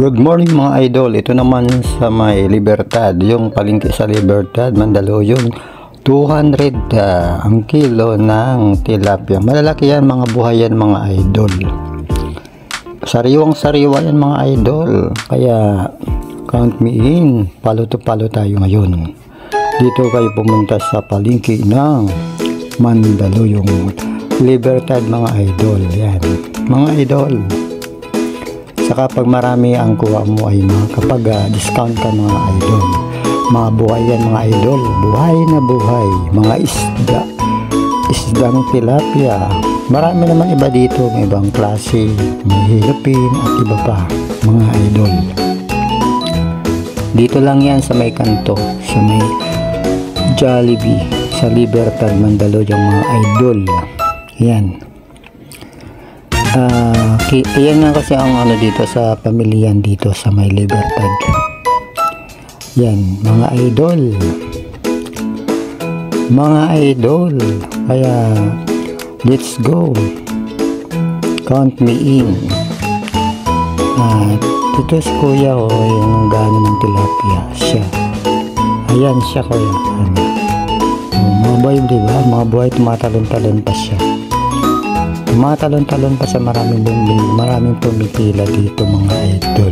Good morning mga idol. Ito naman sa may Libertad, yung palengke sa Libertad, Mandaluyong. 200 ang kilo ng tilapia. Malalaki yan, mga buhay yan mga idol. Sariwang sariwa yan mga idol. Kaya count me in. Palo to palo tayo ngayon. Dito kayo pumunta sa palengke ng Mandaluyong Libertad mga idol. Yan mga idol. Saka pag marami ang kuha mo ay kapag discount ka mga idol. Mga buhay yan mga idol. Buhay na buhay. Mga isdang tilapia. Marami naman iba dito. May ibang klase. May hilupin at iba pa mga idol. Dito lang yan sa may kanto. Sa may Jollibee. Sa Libertad, Mandaluyong mga idol. Yan. Ayan nga kasi ang ano dito sa pamilyan dito sa may Libertad. Yan mga idol. Mga idol. Kaya let's go. Count me in. Dito si kuya ko yung gano ng tilapia siya. Ayan siya kuya. Mga buhay diba? Mga buhay tumatalon-talon pa siya. Tumatalon-talon pa sa maraming pumipila dito mga idol.